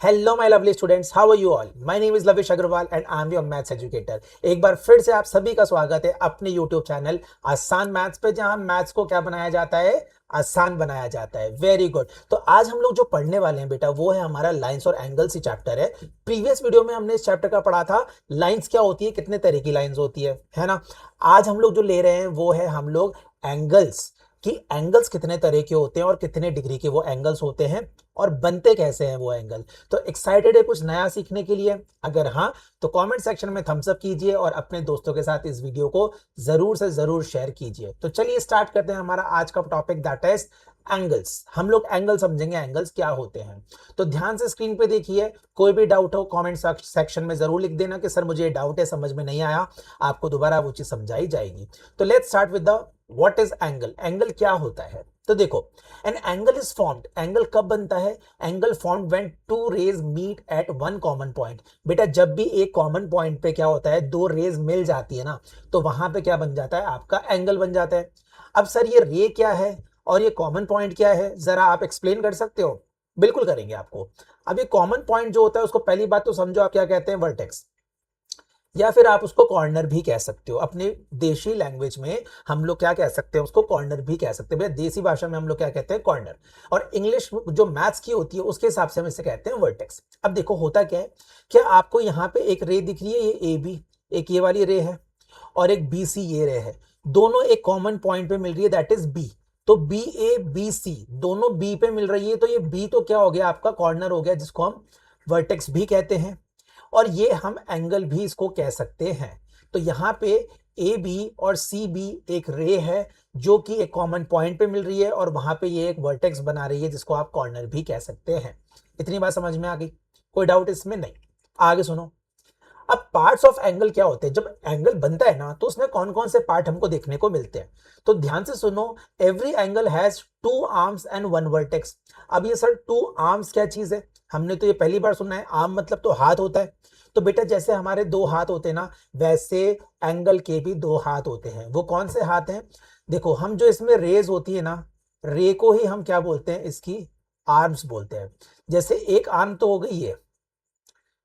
Hello my lovely students, how are you all. My name is Lavish Agarwal and I am your maths educator. एक बार फिर से आप सभी का स्वागत है अपने यूट्यूब चैनल आसान मैथ्स पे, जहां मैथ्स को क्या बनाया जाता है, आसान बनाया जाता है। Very good. तो आज हम लोग जो पढ़ने वाले हैं बेटा, वो है हमारा लाइंस और एंगल्स ही चैप्टर है। प्रीवियस वीडियो में हमने इस चैप्टर का पढ़ा था लाइंस क्या होती है, कितने तरह की लाइंस होती है ना। आज हम लोग जो ले रहे हैं वो है हम लोग एंगल्स, कि एंगल्स कितने तरह के होते हैं और कितने डिग्री के वो एंगल्स होते हैं और बनते कैसे हैं वो एंगल। तो एक्साइटेड है कुछ नया सीखने के लिए? अगर हाँ, तो कमेंट सेक्शन में थम्स अप कीजिए और अपने दोस्तों के साथ इस वीडियो को जरूर से जरूर शेयर कीजिए। तो चलिए स्टार्ट करते हैं हमारा आज का टॉपिक, दैट इज एंगल्स। हम लोग एंगल समझेंगे, एंगल्स क्या होते हैं। तो ध्यान से स्क्रीन पे देखिए, कोई भी डाउट हो कमेंट सेक्शन में जरूर लिख देना कि सर मुझे ये डाउट है, समझ में नहीं आया, आपको दोबारा वो चीज समझाई जाएगी। तो let's start with the what is angle. Angle क्या होता है? तो देखो, an angle is formed. Angle कब बनता है? Angle formed when two rays meet at one common point. बेटा जब भी एक कॉमन पॉइंट पे क्या होता है, दो रेज मिल जाती है ना, तो वहां पे क्या बन जाता है, आपका एंगल बन जाता है। अब सर ये रे क्या है और ये कॉमन पॉइंट क्या है, जरा आप एक्सप्लेन कर सकते हो? बिल्कुल करेंगे आपको। अब ये कॉमन पॉइंट जो होता है उसको पहली बात तो समझो, आप क्या कहते हैं, वर्टेक्स, या फिर आप उसको कॉर्नर भी कह सकते हो। अपने देशी लैंग्वेज में हम लोग क्या कह सकते हैं, उसको कॉर्नर भी कह सकते हैं। भैया देसी भाषा में हम लोग क्या कहते हैं, कॉर्नर। और इंग्लिश जो मैथ्स की होती है उसके हिसाब से हम इसे कहते हैं वर्टेक्स। अब देखो होता क्या है, क्या आपको यहाँ पे एक रे दिख रही है, ये ए बी, एक ये वाली रे है और एक बी सी ये रे है, दोनों एक कॉमन पॉइंट पे मिल रही है, दैट इज बी। तो बी ए बी सी दोनों बी पे मिल रही है, तो ये बी तो क्या हो गया, आपका कॉर्नर हो गया, जिसको हम वर्टेक्स भी कहते हैं। और ये हम एंगल भी इसको कह सकते हैं। तो यहाँ पे ए बी और सी बी एक रे है जो कि एक कॉमन पॉइंट पे मिल रही है, और वहां पे ये एक वर्टेक्स बना रही है जिसको आप कॉर्नर भी कह सकते हैं। इतनी बात समझ में आ गई? कोई डाउट इसमें? नहीं। आगे सुनो। अब पार्ट्स ऑफ एंगल क्या होते हैं? जब एंगल बनता है ना, तो उसमें कौन कौन से पार्ट हमको देखने को मिलते हैं, तो ध्यान से सुनो। Every angle has two arms and one vertex. अब ये सर टू आर्म्स क्या चीज है? हमने तो ये पहली बार सुना है। आर्म मतलब तो हाथ होता है। तो बेटा जैसे हमारे दो हाथ होते हैं ना, वैसे एंगल के भी दो हाथ होते हैं। वो कौन से हाथ हैं? देखो, हम जो इसमें रेज होती है ना, रे को ही हम क्या बोलते हैं, इसकी आर्म्स बोलते हैं। जैसे एक आर्म तो हो गई है,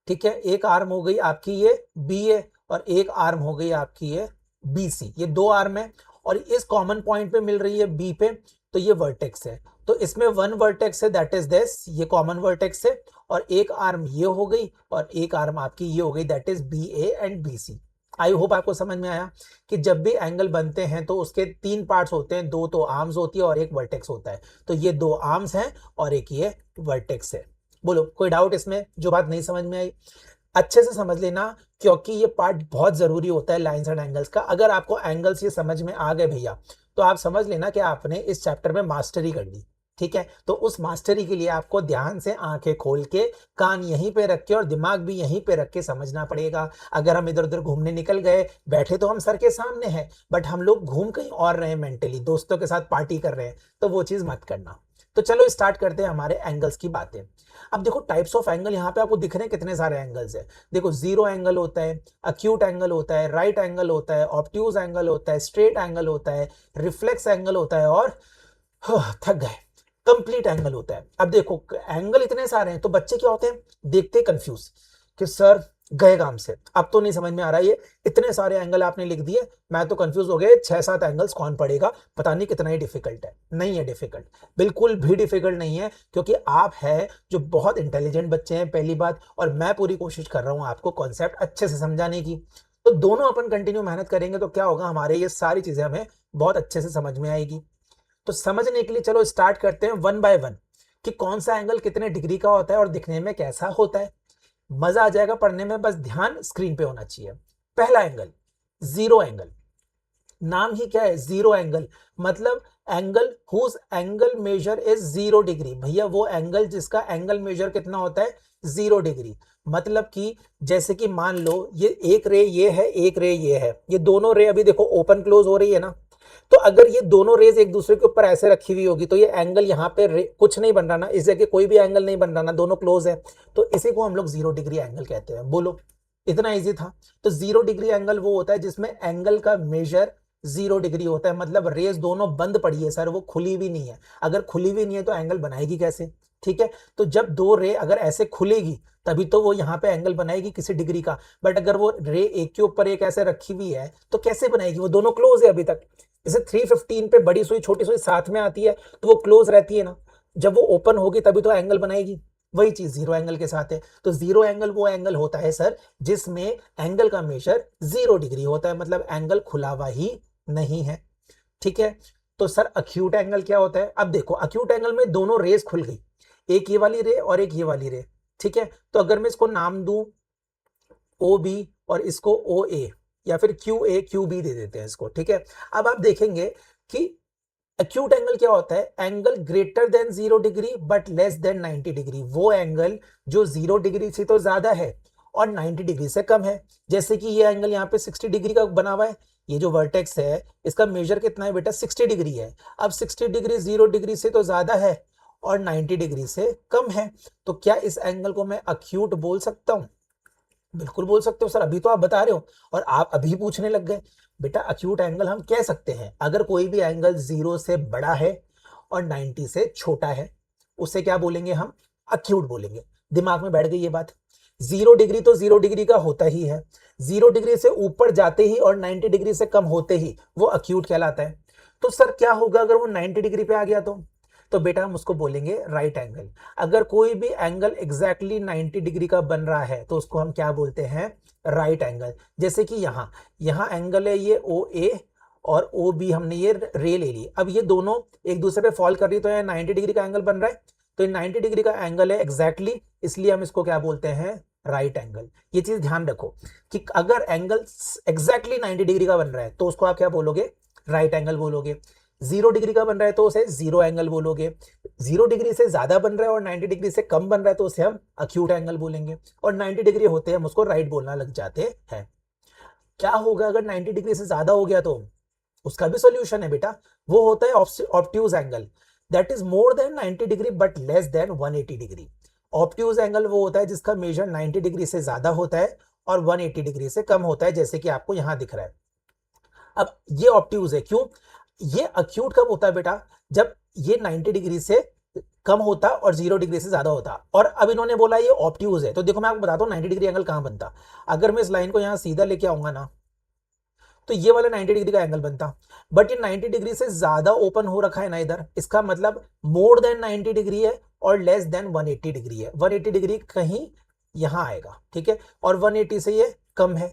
ठीक है, एक आर्म हो गई आपकी ये बी है, और एक आर्म हो गई आपकी ये बी सी। ये दो आर्म है और इस कॉमन पॉइंट पे मिल रही है बी पे, तो ये वर्टेक्स है। तो इसमें वन वर्टेक्स है, दैट इज दिस, ये कॉमन वर्टेक्स है। और एक आर्म ये हो गई और एक आर्म आपकी ये हो गई, that is B A and B C. I hope आपको समझ में आया कि जब भी एंगल बनते हैं तो उसके तीन पार्ट्स होते हैं, दो तो आर्म्स होती है और एक वर्टेक्स होता है। तो ये दो आर्म्स हैं और एक ये वर्टेक्स है। बोलो, कोई डाउट इसमें? जो बात नहीं समझ में आई अच्छे से समझ लेना, क्योंकि ये पार्ट बहुत जरूरी होता है लाइंस एंड एंगल्स का। अगर आपको एंगल्स ये समझ में आ गए भैया, तो आप समझ लेना कि आपने इस चैप्टर में मास्टरी कर ली। ठीक है, तो उस मास्टरी के लिए आपको ध्यान से आंखें खोल के, कान यहीं पे रख के और दिमाग भी यहीं पे रख के समझना पड़ेगा। अगर हम इधर उधर घूमने निकल गए, बैठे तो हम सर के सामने हैं, बट हम लोग घूम कहीं और रहे, मेंटली दोस्तों के साथ पार्टी कर रहे हैं, तो वो चीज मत करना। तो चलो स्टार्ट करते हैं हमारे एंगल्स की बातें। अब देखो टाइप्स ऑफ एंगल यहाँ पे आपको दिख रहे हैं, कितने सारे एंगल्स है। देखो, जीरो एंगल होता है, अक्यूट एंगल होता है, राइट एंगल होता है, ऑब्ट्यूज एंगल होता है, स्ट्रेट एंगल होता है, रिफ्लेक्स एंगल होता है, और थक गए, कंप्लीट एंगल होता है। अब देखो एंगल इतने सारे हैं, तो बच्चे क्या होते हैं, देखते कंफ्यूज कि सर गए काम से, अब तो नहीं समझ में आ रहा है, ये इतने सारे एंगल आपने लिख दिए, मैं तो कंफ्यूज हो गया, 6-7 एंगल्स कौन पड़ेगा, पता नहीं कितना ही डिफिकल्ट है। नहीं है डिफिकल्ट, बिल्कुल भी डिफिकल्ट नहीं है, क्योंकि आप है जो बहुत इंटेलिजेंट बच्चे हैं, पहली बात, और मैं पूरी कोशिश कर रहा हूं आपको कॉन्सेप्ट अच्छे से समझाने की। तो दोनों अपन कंटिन्यू मेहनत करेंगे तो क्या होगा, हमारे ये सारी चीजें हमें बहुत अच्छे से समझ में आएगी। तो समझने के लिए चलो स्टार्ट करते हैं वन बाय वन, कि कौन सा एंगल कितने डिग्री का होता है और दिखने में कैसा होता है। मजा आ जाएगा पढ़ने में, बस ध्यान स्क्रीन पे होना चाहिए। पहला एंगल, जीरो एंगल। नाम ही क्या है, जीरो एंगल, मतलब angle whose angle measure is 0 degree. भैया वो एंगल जिसका एंगल मेजर कितना होता है, 0 डिग्री। मतलब कि जैसे कि मान लो ये एक रे ये है, एक रे ये है, ये दोनों रे अभी देखो ओपन क्लोज हो रही है ना, तो अगर ये दोनों रेज एक दूसरे के ऊपर ऐसे रखी हुई होगी, तो ये एंगल यहाँ पे कुछ नहीं बन रहा ना, इस जगह कोई भी एंगल नहीं बन रहा ना, दोनों क्लोज है, तो इसी को हम लोग 0 डिग्री एंगल कहते हैं। बोलो, इतना इजी था। तो 0 डिग्री एंगल वो होता है जिसमें एंगल का मेजर 0 डिग्री होता है, मतलब रेज दोनों बंद पड़ी है सर, वो खुली भी नहीं है। अगर खुली भी नहीं है तो एंगल बनाएगी कैसे? ठीक है। तो जब दो रे अगर ऐसे खुलेगी तभी तो वो यहाँ पे एंगल बनाएगी किसी डिग्री का, बट अगर वो रे एक के ऊपर एक ऐसे रखी हुई है तो कैसे बनाएगी, वो दोनों क्लोज है अभी तक। जैसे 315 पे बड़ी सुई छोटी सुई साथ में आती है तो वो क्लोज रहती है ना, जब वो ओपन होगी तभी तो एंगल बनाएगी। वही चीज जीरो एंगल के साथ है। तो जीरो एंगल वो एंगल होता है सर जिसमें एंगल का मेजर 0 डिग्री होता है, मतलब एंगल खुला हुआ ही नहीं है। ठीक है। तो सर अक्यूट एंगल क्या होता है, अब देखो अक्यूट एंगल में दोनों रेज खुल गई, एक ये वाली रे और एक ये वाली रे। ठीक है। तो अगर मैं इसको नाम दूं ओ बी और इसको ओ ए, या फिर क्यू ए क्यू बी दे देते हैं इसको। ठीक है। अब आप देखेंगे कि एक्यूट एंगल क्या होता है, angle greater then 0 degree but less then 90 degree. वो एंगल जो 0 डिग्री से तो ज्यादा है और 90 डिग्री से कम है। जैसे कि ये एंगल यहाँ पे 60 डिग्री का बना हुआ है, ये जो वर्टेक्स है इसका मेजर कितना है बेटा, 60 डिग्री है। अब 60 डिग्री 0 डिग्री से तो ज्यादा है और 90 डिग्री से कम है, तो क्या इस एंगल को मैं अक्यूट बोल सकता हूं? बिल्कुल बोल सकते हो सर, अभी तो आप बता रहे हो और आप अभी पूछने लग गए। बेटा अक्यूट एंगल हम कह सकते हैं अगर कोई भी एंगल 0 से बड़ा है और 90 से छोटा है, उसे क्या बोलेंगे हम, अक्यूट बोलेंगे। दिमाग में बैठ गई ये बात। 0 डिग्री तो 0 डिग्री का होता ही है, 0 डिग्री से ऊपर जाते ही और 90 डिग्री से कम होते ही वो अक्यूट कहलाता है। तो सर क्या होगा अगर वो 90 डिग्री पे आ गया तो बेटा हम उसको बोलेंगे राइट एंगल। अगर कोई भी एंगल एग्जैक्टली 90 डिग्री का बन रहा है तो उसको हम क्या बोलते हैं, राइट एंगल। जैसे कि यहाँ एंगल है ये ओ ए और ओ बी, हमने ये रे ले ली। अब ये दोनों एक दूसरे पे फॉल कर रही तो ये 90 डिग्री का एंगल बन रहा है, तो ये 90 डिग्री का एंगल है एग्जैक्टली, इसलिए हम इसको क्या बोलते हैं, राइट एंगल। ये चीज ध्यान रखो कि अगर एंगल एग्जैक्टली 90 डिग्री का बन रहा है तो उसको आप क्या बोलोगे, राइट एंगल बोलोगे। 0 डिग्री का बन रहा है तो उसे जीरो एंगल बोलोगे। 0 डिग्री से ज्यादा बन रहा है और 90 डिग्री से कम बन रहा है तो उसे हम अक्यूट एंगल बोलेंगे। और 90 डिग्री होते हैं हम उसको राइट बोलना लग जाते हैं। क्या होगा अगर 90 डिग्री से ज्यादा हो गया तो उसका भी सॉल्यूशन है बेटा, वो होता है obtuse angle, that is more than 90 degree but less then 180 degree. Obtuse angle वो होता है जिसका मेजर 90 डिग्री से ज्यादा होता है और 180 डिग्री से कम होता है, जैसे कि आपको यहां दिख रहा है। अब ये ऑब्ट्यूज है, क्यों? ये अक्यूट कब होता है बेटा, जब ये 90 डिग्री से कम होता और 0 डिग्री से ज्यादा होता। और अब इन्होंने बोला ये ऑब्ट्यूज है, तो देखो मैं आपको बताता हूँ 90 डिग्री एंगल कहां बनता। अगर मैं इस लाइन को यहां सीधा लेके आऊंगा ना तो ये वाला 90 डिग्री का एंगल बनता, बट ये 90 डिग्री से ज्यादा ओपन हो रखा है ना इधर, इसका मतलब मोर देन 90 डिग्री है और लेस देन 180 डिग्री है। 180 डिग्री कहीं यहां आएगा, ठीक है, और 180 से ये कम है।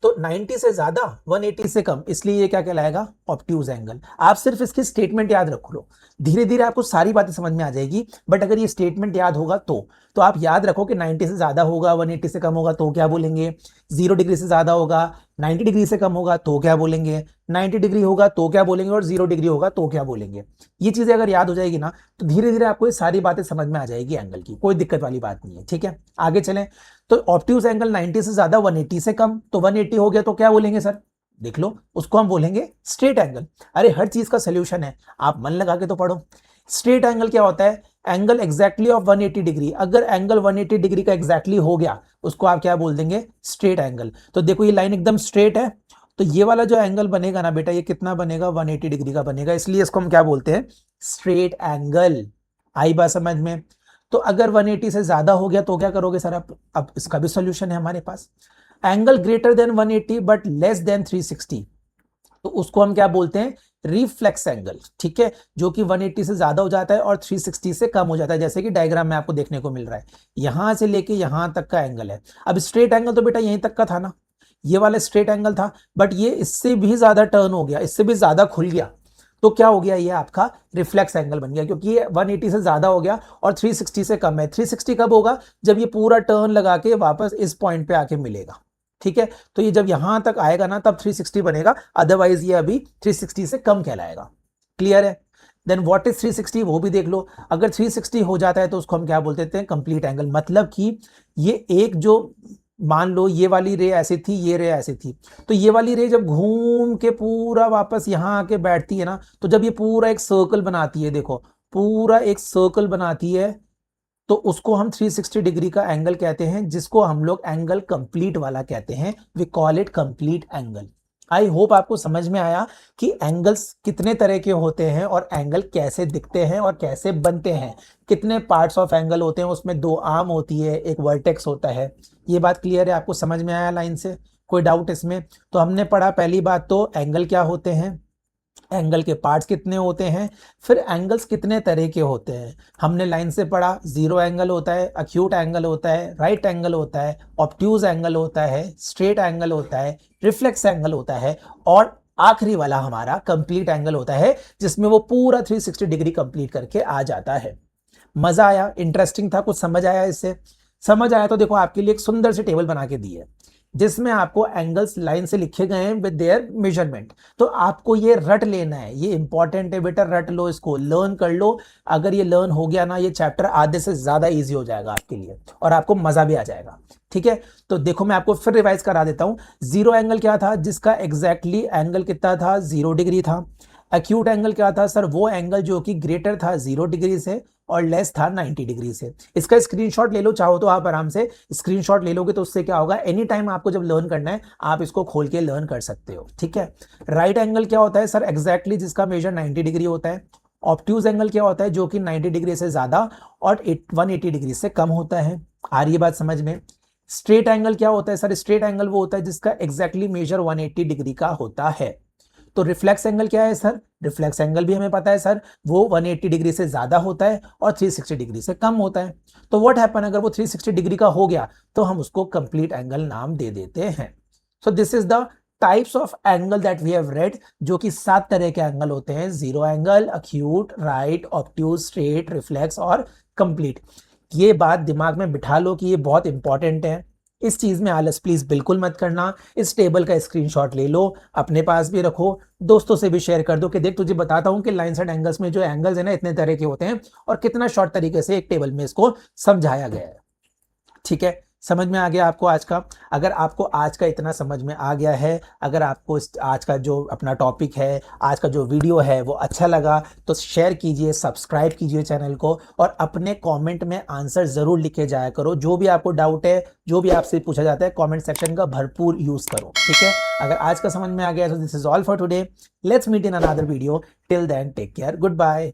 तो 90 से ज्यादा 180 से कम, इसलिए ये क्या कहलाएगा, ऑब्ट्यूज एंगल। आप सिर्फ इसकी स्टेटमेंट याद रख लो, धीरे धीरे आपको सारी बातें समझ में आ जाएगी। बट अगर ये स्टेटमेंट याद होगा तो आप याद रखो कि 90 से ज्यादा होगा 180 से कम होगा तो क्या बोलेंगे, 0 डिग्री से ज्यादा होगा 90 डिग्री से कम होगा तो क्या बोलेंगे, 90 डिग्री होगा तो क्या बोलेंगे, और 0 डिग्री होगा तो क्या बोलेंगे। ये चीजें अगर याद हो जाएगी ना तो धीरे धीरे आपको ये सारी बातें समझ में आ जाएगी एंगल की, कोई दिक्कत वाली बात नहीं है। ठीक है, आगे चलें। तो ऑब्ट्यूज एंगल 90 से ज्यादा 180 से कम, तो 180 हो गया तो क्या बोलेंगे सर, देख लो, उसको हम बोलेंगे स्ट्रेट एंगल। अरे हर चीज का सोल्यूशन है, आप मन लगा के तो पढ़ो। स्ट्रेट एंगल क्या होता है, एंगल एग्जैक्टली ऑफ 180 डिग्री। अगर एंगल 180 डिग्री का एग्जैक्टली हो गया उसको आप क्या बोल देंगे, स्ट्रेट एंगल। तो देखो ये लाइन एकदम स्ट्रेट है, तो ये वाला जो एंगल बनेगा ना बेटा, ये कितना बनेगा, 180 डिग्री का बनेगा, इसलिए इसको हम क्या बोलते हैं, स्ट्रेट एंगल। आई बात समझ में। तो अगर 180 से ज्यादा हो गया तो क्या करोगे सर आप, अब इसका भी सॉल्यूशन है हमारे पास। Angle greater than 180 but less than 360, तो उसको हम क्या बोलते हैं, रिफ्लेक्स एंगल। ठीक है, जो कि 180 से ज्यादा हो जाता है और 360 से कम हो जाता है, जैसे कि डायग्राम में आपको देखने को मिल रहा है। यहां से लेके यहां तक का एंगल है। अब स्ट्रेट एंगल तो बेटा यहीं तक का था ना, ये वाला स्ट्रेट एंगल था, बट ये इससे भी ज्यादा टर्न हो गया, इससे भी ज्यादा खुल गया, तो क्या हो गया, ये आपका रिफ्लेक्स एंगल बन गया, क्योंकि ये 180 से ज्यादा हो गया और 360 से कम है। 360 कब होगा, जब ये पूरा टर्न लगा के वापस इस पॉइंट पे आके मिलेगा। ठीक है, तो ये जब यहां तक आएगा ना तब 360 बनेगा, अदरवाइज ये अभी 360 से कम कहलाएगा। क्लियर है? देन व्हाट इज 360 वो भी देख लो। अगर 360 हो जाता है तो उसको हम क्या बोल देते हैं, कंप्लीट एंगल। मतलब कि ये एक जो, मान लो ये वाली रे ऐसी थी, ये रे ऐसी थी, तो ये वाली रे जब घूम के पूरा वापस यहां आके बैठती है ना, तो जब ये पूरा एक सर्कल बनाती है, देखो पूरा एक सर्कल बनाती है, तो उसको हम 360 डिग्री का एंगल कहते हैं, जिसको हम लोग एंगल कंप्लीट वाला कहते हैं। We call it complete angle. I hope आपको समझ में आया कि एंगल्स कितने तरह के होते हैं और एंगल कैसे दिखते हैं और कैसे बनते हैं, कितने पार्ट्स ऑफ एंगल होते हैं, उसमें दो आर्म होती है, एक वर्टेक्स होता है। ये बात क्लियर है, आपको समझ में आया लाइन से, कोई डाउट इसमें? तो हमने पढ़ा पहली बात तो एंगल क्या होते हैं, एंगल के पार्ट्स कितने होते हैं, फिर एंगल्स कितने तरह के होते हैं। हमने लाइन से पढ़ा, जीरो एंगल होता है, अक्यूट एंगल होता है, राइट एंगल होता है, ऑब्ट्यूज एंगल होता है, स्ट्रेट एंगल होता है, रिफ्लेक्स एंगल होता है, और आखिरी वाला हमारा कंप्लीट एंगल होता है, जिसमें वो पूरा 360 डिग्री कंप्लीट करके आ जाता है। मजा आया, इंटरेस्टिंग था, कुछ समझ आया इससे? समझ आया तो देखो आपके लिए एक सुंदर सी टेबल बना के दी है, जिसमें आपको एंगल्स लाइन से लिखे गए हैं विद देयर मेजरमेंट। तो आपको ये रट लेना है, ये इंपॉर्टेंट है बेटा, रट लो इसको, लर्न कर लो। अगर ये लर्न हो गया ना, ये चैप्टर आधे से ज्यादा इजी हो जाएगा आपके लिए और आपको मजा भी आ जाएगा। ठीक है, तो देखो मैं आपको फिर रिवाइज करा देता हूं। जीरो एंगल क्या था, जिसका एग्जैक्टली एंगल कितना था, 0 डिग्री था। एक्यूट एंगल क्या था सर, वो एंगल जो कि ग्रेटर था 0 डिग्री से और लेस था 90 डिग्री से। इसका स्क्रीनशॉट ले लो, चाहो तो आप आराम से स्क्रीनशॉट ले लोगे तो उससे क्या होगा, एनी टाइम आपको जब लर्न करना है आप इसको खोल के लर्न कर सकते हो। ठीक है, राइट एंगल क्या होता है सर, एग्जैक्टली जिसका मेजर 90 डिग्री होता है। ऑब्ट्यूज एंगल क्या होता है, जो कि 90 डिग्री से ज्यादा और 180 डिग्री से कम होता है। आ रही है बात समझ में? स्ट्रेट एंगल क्या होता है सर, स्ट्रेट एंगल वो होता है जिसका एग्जैक्टली मेजर 180 डिग्री का होता है। तो रिफ्लेक्स एंगल क्या है सर, रिफ्लेक्स एंगल भी हमें पता है सर, वो 180 डिग्री से ज्यादा होता है और 360 डिग्री से कम होता है। तो व्हाट हैपन, अगर वो 360 डिग्री का हो गया तो हम उसको कंप्लीट एंगल नाम दे देते हैं। So this is the types of angle that we have read, जो कि 7 तरह के एंगल होते हैं, zero angle, acute, right, obtuse, straight, reflex और कंप्लीट। ये बात दिमाग में बिठा लो कि ये बहुत इंपॉर्टेंट है। इस चीज में आलस प्लीज बिल्कुल मत करना। इस टेबल का स्क्रीनशॉट ले लो, अपने पास भी रखो, दोस्तों से भी शेयर कर दो कि देख तुझे बताता हूं कि लाइन्स एंड एंगल्स में जो एंगल्स है ना, इतने तरह के होते हैं और कितना शॉर्ट तरीके से एक टेबल में इसको समझाया गया है। ठीक है, समझ में आ गया आपको आज का? अगर आपको आज का इतना समझ में आ गया है, अगर आपको आज का जो अपना टॉपिक है, आज का जो वीडियो है वो अच्छा लगा, तो शेयर कीजिए, सब्सक्राइब कीजिए चैनल को और अपने कमेंट में आंसर जरूर लिखे जाया करो। जो भी आपको डाउट है, जो भी आपसे पूछा जाता है, कमेंट सेक्शन का भरपूर यूज करो। ठीक है, अगर आज का समझ में आ गया तो this is all for today. Let's meet in another video. Till then take care, good bye.